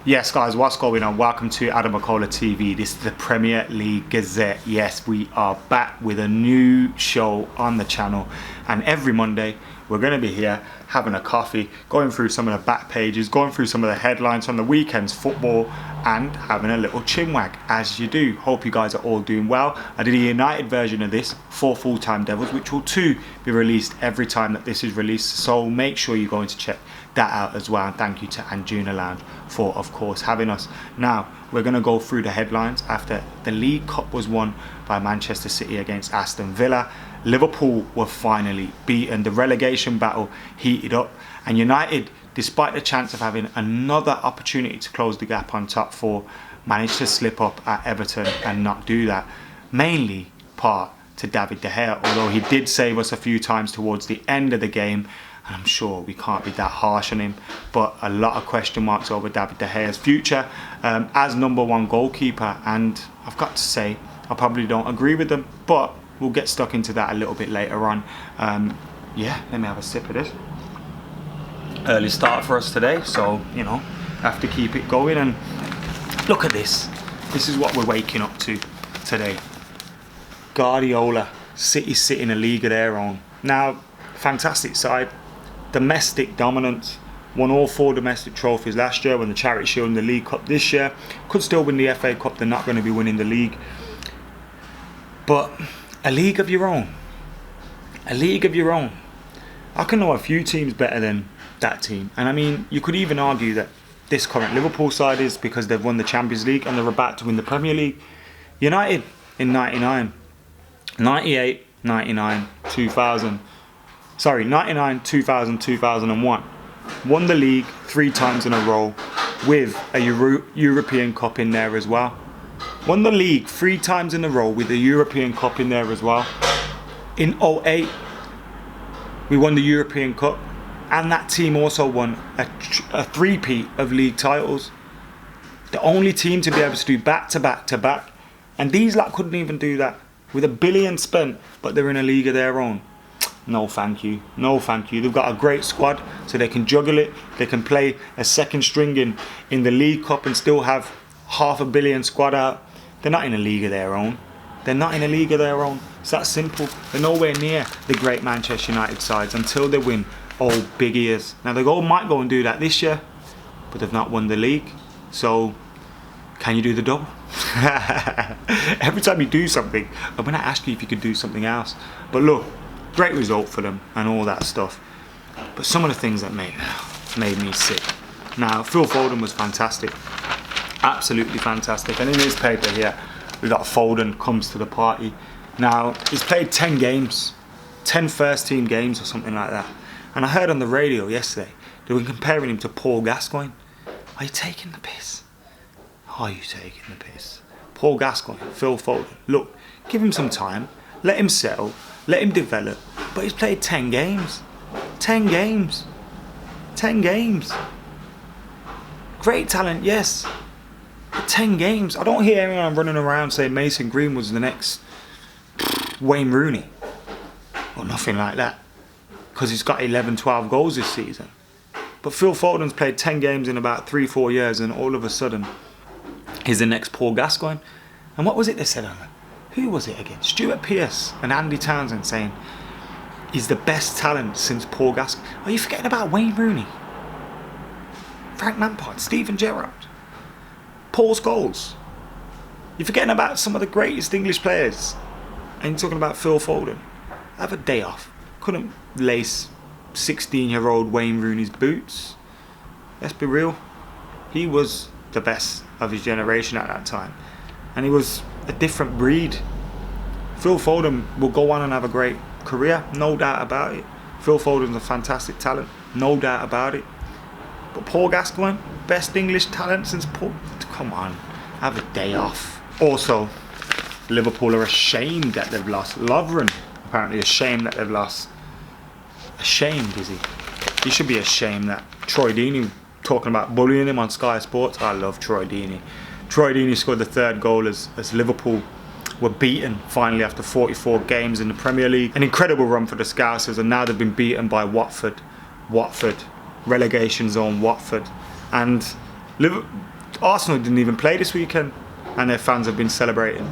Yes guys, what's going on? Welcome to McKola TV. This is the Premier League Gazette. Yes, we are back with a new show on the channel, and every Monday we're going to be here having a coffee, going through some of the back pages, going through some of the headlines from the weekend's football, and having a little chinwag as you do. Hope you guys are all doing well. I did a United version of this for Full-Time Devils, which will too be released every time that this is released, so make sure you're going to check that out as well. And thank you to Anjuna Lounge for, of course, having us. Now we're going to go through the headlines after the League Cup was won by Manchester City against Aston Villa. Liverpool were finally beaten. The relegation battle heated up, and United, despite the chance of having another opportunity to close the gap on top four, managed to slip up at Everton and not do that, mainly part to David De Gea, although he did save us a few times towards the end of the game. And I'm sure we can't be that harsh on him, but a lot of question marks over David De Gea's future as #1 goalkeeper. And I've got to say, I probably don't agree with them, but we'll get stuck into that a little bit later on. Yeah, let me have a sip of this. Early start for us today, so you know, have to keep it going. And look at this. This is what we're waking up to today. Guardiola, City sit in a league of their own. Now, fantastic side. Domestic dominance, won all 4 domestic trophies last year, won the Charity Shield and the League Cup this year, could still win the FA Cup. They're not going to be winning the league, but a league of your own, a league of your own. I can know a few teams better than that team, and I mean, you could even argue that this current Liverpool side is, because they've won the Champions League and they're about to win the Premier League. United in 99, 98, 99, 2000. 99, 2000, 2001. Won the league 3 times in a row with a European Cup in there as well. Won the league 3 times in a row with a European Cup in there as well. In 08, we won the European Cup, and that team also won a three-peat of league titles. The only team to be able to do back to back to back. And these lot couldn't even do that with $1 billion spent, but they're in a league of their own. No thank you, no thank you. They've got a great squad, so they can juggle it. They can play a second string in the League Cup and still have $500 million squad out. They're not in a league of their own. They're not in a league of their own. It's that simple. They're nowhere near the great Manchester United sides until they win old big ears. Now they might go and do that this year, but they've not won the league. So can you do the double? Every time you do something, I'm going to ask you if you could do something else. But look, great result for them and all that stuff, but some of the things that made me sick. Now, Phil Foden was fantastic, absolutely fantastic, and in his paper here we got Foden comes to the party. Now, he's played 10 games, 10 first team games or something like that, and I heard on the radio yesterday they were comparing him to Paul Gascoigne. Are you taking the piss? Are you taking the piss? Paul Gascoigne, Phil Foden, look, give him some time, let him settle, let him develop. But he's played 10 games. 10 games. 10 games. Great talent, yes. But 10 games. I don't hear anyone running around saying Mason Greenwood's the next Wayne Rooney. Or nothing like that. Because he's got 11, 12 goals this season. But Phil Foden's played 10 games in about 3-4 years, and all of a sudden he's the next Paul Gascoigne. And what was it they said on it? Who was it again? Stuart Pearce and Andy Townsend saying he's the best talent since Paul Gascoigne. Are you forgetting about Wayne Rooney? Frank Lampard, Steven Gerrard, Paul Scholes? You're forgetting about some of the greatest English players, and you're talking about Phil Foden. Have a day off. Couldn't lace 16-year-old Wayne Rooney's boots. Let's be real. He was the best of his generation at that time, and he was a different breed. Phil Foden will go on and have a great career, no doubt about it. Phil Foden's a fantastic talent, no doubt about it. But Paul Gascoigne, best English talent since Paul. Come on, have a day off. Also, Liverpool are ashamed that they've lost. Lovren apparently ashamed that they've lost. Ashamed, is he? He should be ashamed that Troy Deeney talking about bullying him on Sky Sports. I love Troy Deeney. Troy Deeney scored the 3rd goal as Liverpool were beaten finally after 44 games in the Premier League. An incredible run for the Scousers, and now they've been beaten by Watford, relegation zone Watford. And Arsenal didn't even play this weekend, and their fans have been celebrating.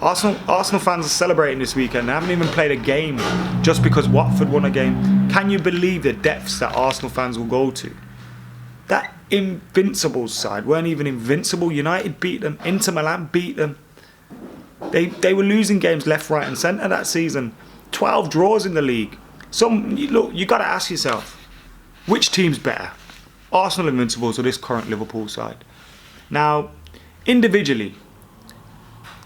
Arsenal fans are celebrating this weekend. They haven't even played a game just because Watford won a game. Can you believe the depths that Arsenal fans will go to? That Invincibles side weren't even invincible. United beat them. Inter Milan beat them. They were losing games left, right and centre that season. 12 draws in the league. Look, you got to ask yourself, which team's better? Arsenal Invincibles or this current Liverpool side? Now, individually,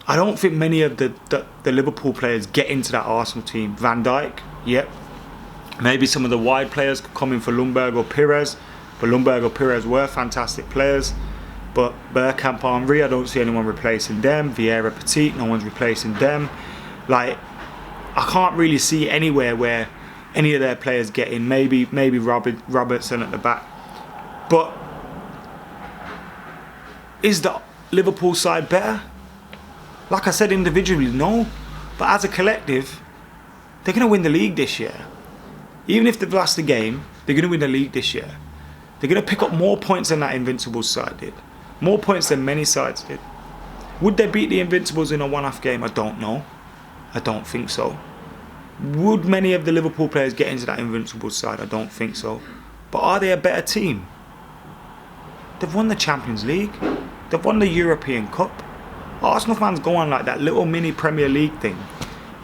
I don't think many of the Liverpool players get into that Arsenal team. Van Dijk, yep. Maybe some of the wide players could come in for Ljungberg or Pires. But Ljungberg or Pires were fantastic players. But Bergkamp, Henry, I don't see anyone replacing them. Vieira, Petit, no one's replacing them. Like, I can't really see anywhere where any of their players get in. Maybe Robertson at the back. But is the Liverpool side better? Like I said, individually, no. But as a collective, they're going to win the league this year. Even if they've lost the game, they're going to win the league this year. They're going to pick up more points than that Invincibles side did. More points than many sides did. Would they beat the Invincibles in a one-off game? I don't know. I don't think so. Would many of the Liverpool players get into that Invincibles side? I don't think so. But are they a better team? They've won the Champions League. They've won the European Cup. Arsenal fans go on like that little mini Premier League thing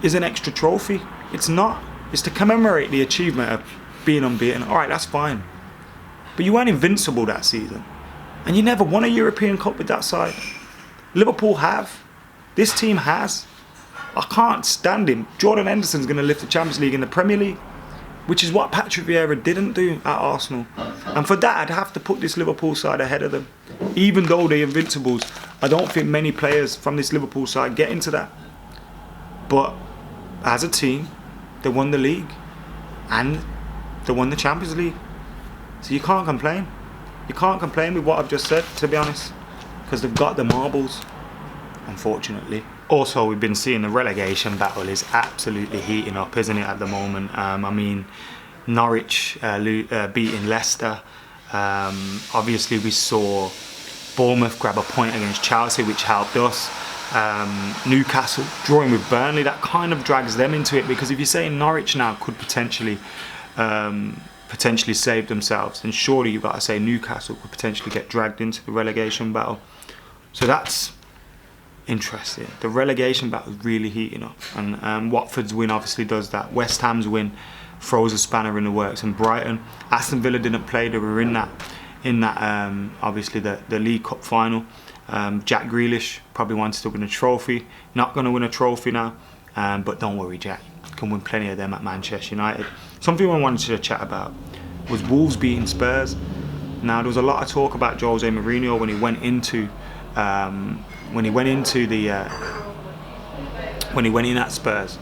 is an extra trophy. It's not. It's to commemorate the achievement of being unbeaten. Alright, that's fine. But you weren't invincible that season. And you never won a European Cup with that side. Liverpool have. This team has. I can't stand him. Jordan Henderson's going to lift the Champions League in the Premier League, which is what Patrick Vieira didn't do at Arsenal. And for that, I'd have to put this Liverpool side ahead of them. Even though they're Invincibles, I don't think many players from this Liverpool side get into that. But as a team, they won the league and they won the Champions League. So you can't complain. You can't complain with what I've just said, to be honest, because they've got the marbles, unfortunately. Also, we've been seeing the relegation battle is absolutely heating up, isn't it, at the moment? I mean, Norwich beating Leicester. Obviously, we saw Bournemouth grab a point against Chelsea, which helped us. Newcastle drawing with Burnley, that kind of drags them into it, because if you're saying Norwich now could potentially save themselves, then surely you've got to say Newcastle could potentially get dragged into the relegation battle. So that's interesting. The relegation battle is really heating up, and Watford's win obviously does that. West Ham's win throws a spanner in the works, and Brighton, Aston Villa didn't play. They were in that obviously the League Cup final. Jack Grealish probably wants to win a trophy. Not going to win a trophy now, but don't worry, Jack can win plenty of them at Manchester United. Something I wanted to chat about was Wolves beating Spurs. Now, there was a lot of talk about Jose Mourinho when he went into at Spurs.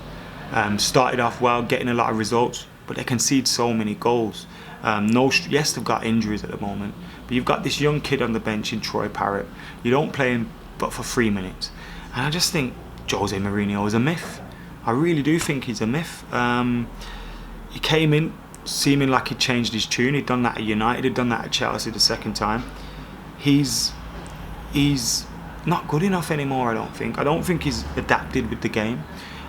Started off well, getting a lot of results, but they concede so many goals. Yes, they've got injuries at the moment, but you've got this young kid on the bench in Troy Parrott. You don't play him but for 3 minutes, and I just think Jose Mourinho is a myth. I really do think he's a myth. He came in seeming like he'd changed his tune. He'd done that at United, he'd done that at Chelsea the second time. He's not good enough anymore, I don't think. I don't think he's adapted with the game.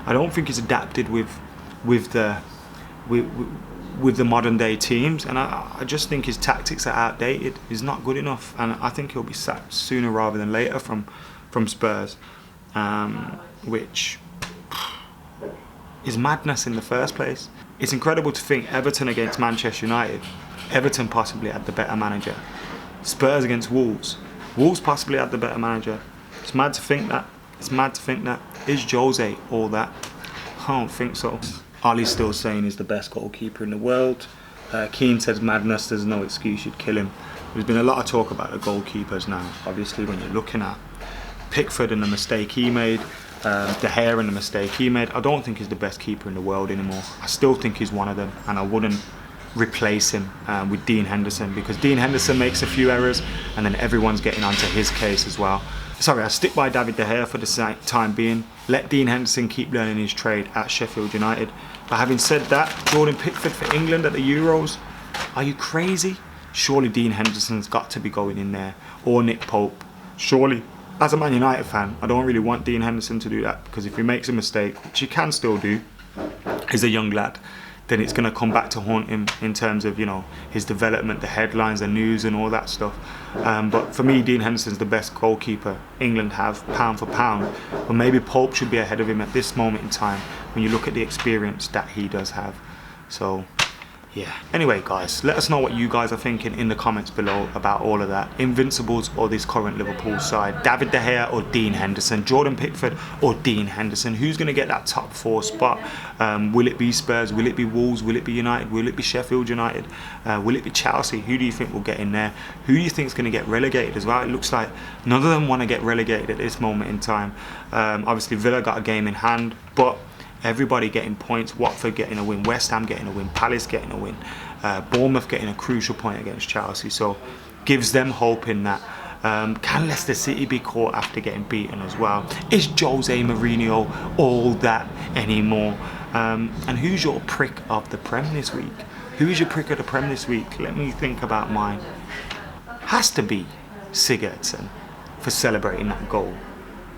I don't think he's adapted with the modern day teams, and I just think his tactics are outdated. He's not good enough, and I think he'll be sacked sooner rather than later from Spurs, which is madness in the first place. It's incredible to think Everton against Manchester United. Everton possibly had the better manager. Spurs against Wolves. Wolves possibly had the better manager. It's mad to think that. Is Jose all that? I don't think so. Ollie's still saying he's the best goalkeeper in the world. Keane says madness, there's no excuse, you'd kill him. There's been a lot of talk about the goalkeepers now. Obviously, when you're looking at Pickford and the mistake he made, De Gea and the mistake he made, I don't think he's the best keeper in the world anymore. I still think he's one of them, and I wouldn't replace him with Dean Henderson, because Dean Henderson makes a few errors and then everyone's getting onto his case as well. Sorry, I stick by David De Gea for the time being. Let Dean Henderson keep learning his trade at Sheffield United. But having said that, Jordan Pickford for England at the Euros, are you crazy? Surely Dean Henderson's got to be going in there, or Nick Pope. Surely. As a Man United fan, I don't really want Dean Henderson to do that, because if he makes a mistake, which he can still do, he's a young lad, then it's going to come back to haunt him in terms of, you know, his development, the headlines, the news and all that stuff. But for me, Dean Henderson's the best goalkeeper England have, pound for pound. But maybe Pope should be ahead of him at this moment in time when you look at the experience that he does have. So, yeah. Anyway, guys, let us know what you guys are thinking in the comments below about all of that. Invincibles or this current Liverpool side? David De Gea or Dean Henderson? Jordan Pickford or Dean Henderson? Who's going to get that top 4 spot? Will it be Spurs? Will it be Wolves? Will it be United? Will it be Sheffield United? Will it be Chelsea? Who do you think will get in there? Who do you think is going to get relegated as well? It looks like none of them want to get relegated at this moment in time. Obviously, Villa got a game in hand, but everybody getting points. Watford getting a win, West Ham getting a win, Palace getting a win, Bournemouth getting a crucial point against Chelsea, so gives them hope in that. Can Leicester City be caught after getting beaten as well? Is Jose Mourinho all that anymore? And who's your prick of the Prem this week? Who is your prick of the Prem this week? Let me think about mine. Has to be Sigurdsson for celebrating that goal.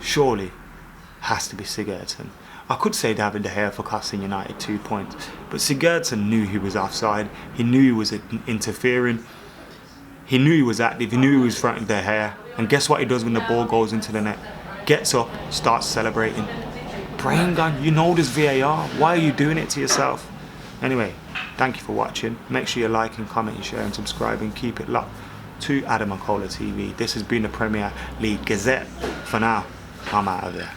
Surely has to be Sigurdsson. I could say David De Gea for costing United 2 points, but Sigurdsson knew he was offside. He knew he was interfering. He knew he was active. He knew he was threatening De Gea. And guess what he does when the ball goes into the net? Gets up, starts celebrating. Brain gone. You know there's VAR. Why are you doing it to yourself? Anyway, thank you for watching. Make sure you like and comment and share and subscribe and keep it locked to McKola TV. This has been the Premier League Gazette. For now, I'm out of there.